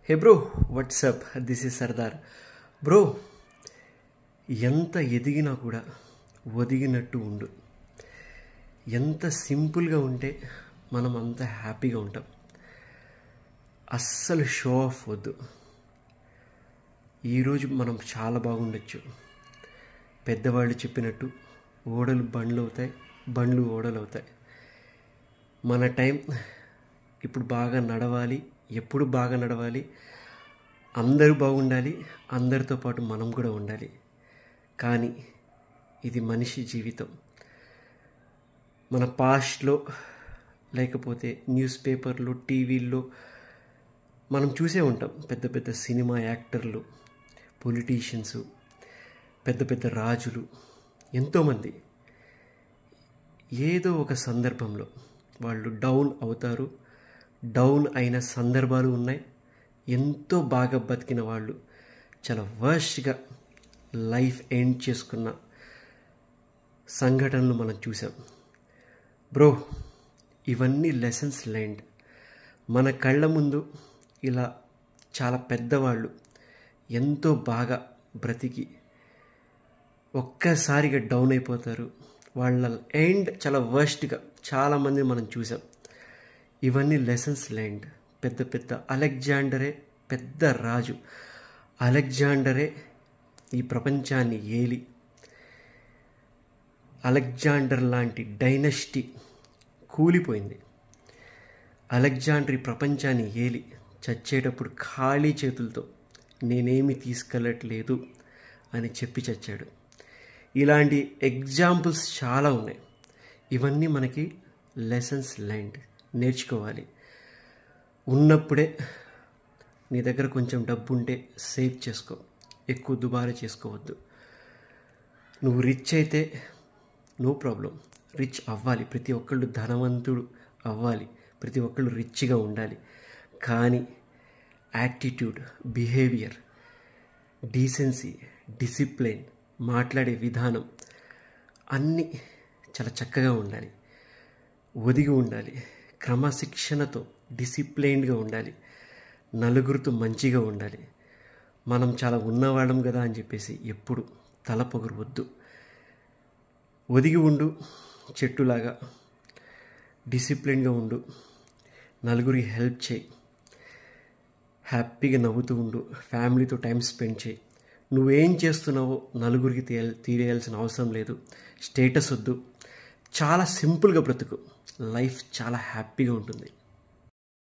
Hey bro, WhatsApp, this is Sardar. Bro, ఎంత ఎదిగినా కూడా ఒదిగినట్టు ఉండు. ఎంత సింపుల్గా ఉంటే మనం అంత హ్యాపీగా ఉంటాం. అస్సలు షో ఆఫ్ వద్దు. ఈరోజు మనం చాలా బాగుండొచ్చు. పెద్దవాళ్ళు చెప్పినట్టు ఓడలు బండ్లు అవుతాయి, బండ్లు ఓడలు అవుతాయి. మన టైం ఇప్పుడు బాగా నడవాలి, ఎప్పుడు బాగా నడవాలి, అందరూ బాగుండాలి, అందరితో పాటు మనం కూడా ఉండాలి. కానీ ఇది మనిషి జీవితం. మన పాస్ట్లో లేకపోతే న్యూస్ పేపర్లు, టీవీల్లో మనం చూసే ఉంటాం. పెద్ద పెద్ద సినిమా యాక్టర్లు, పొలిటీషియన్స్, పెద్ద పెద్ద రాజులు, ఎంతోమంది ఏదో ఒక సందర్భంలో వాళ్ళు డౌన్ అవుతారు. డౌన్ అయిన సందర్భాలు ఉన్నాయి. ఎంతో బాగా బతికిన వాళ్ళు చాలా వర్స్ట్గా లైఫ్ ఎండ్ చేసుకున్న సంఘటనలు మనం చూసాం. బ్రో, ఇవన్నీ లెసన్స్ లెర్న్డ్. మన కళ్ళ ముందు ఇలా చాలా పెద్దవాళ్ళు ఎంతో బాగా బ్రతికి ఒక్కసారిగా డౌన్ అయిపోతారు. వాళ్ళ ఎండ్ చాలా వర్స్ట్గా చాలామంది మనం చూసాం. ఇవన్నీ లెసన్స్ లెర్న్డ్. పెద్ద పెద్ద అలెగ్జాండరే పెద్ద రాజు. అలెగ్జాండరే ఈ ప్రపంచాన్ని ఏలి, అలెగ్జాండర్ లాంటి డైనస్టీ కూలిపోయింది. అలెగ్జాండర్ ఈ ప్రపంచాన్ని ఏలి చచ్చేటప్పుడు ఖాళీ చేతులతో నేనేమి తీసుకెళ్ళట్లేదు అని చెప్పి చచ్చాడు. ఇలాంటి ఎగ్జాంపుల్స్ చాలా ఉన్నాయి. ఇవన్నీ మనకి లెసన్స్ లెర్న్డ్, నేర్చుకోవాలి. ఉన్నప్పుడే నీ దగ్గర కొంచెం డబ్బు ఉంటే సేవ్ చేసుకో, ఎక్కువ దుబారా చేసుకోవద్దు. నువ్వు రిచ్ అయితే నో ప్రాబ్లం, రిచ్ అవ్వాలి. ప్రతి ఒక్కళ్ళు ధనవంతుడు అవ్వాలి, ప్రతి ఒక్కళ్ళు రిచ్గా ఉండాలి. కానీ యాటిట్యూడ్, బిహేవియర్, డీసెన్సీ, డిసిప్లిన్, మాట్లాడే విధానం అన్నీ చాలా చక్కగా ఉండాలి. ఒదిగి ఉండాలి. క్రమశిక్షణతో డిసిప్లైన్డ్గా ఉండాలి. నలుగురితో మంచిగా ఉండాలి. మనం చాలా ఉన్నవాళ్ళం కదా అని చెప్పేసి ఎప్పుడు తల పొగరు వద్దు. ఒదిగి ఉండు, చెట్టులాగా డిసిప్లిన్గా ఉండు, నలుగురికి హెల్ప్ చేయి, హ్యాపీగా నవ్వుతూ ఉండు, ఫ్యామిలీతో టైం స్పెండ్ చేయి. నువ్వేం చేస్తున్నావో నలుగురికి తెలియాల్సిన అవసరం లేదు. స్టేటస్ వద్దు. చాలా సింపుల్గా బ్రతుకు. లైఫ్ చాలా హ్యాపీగా ఉంటుంది.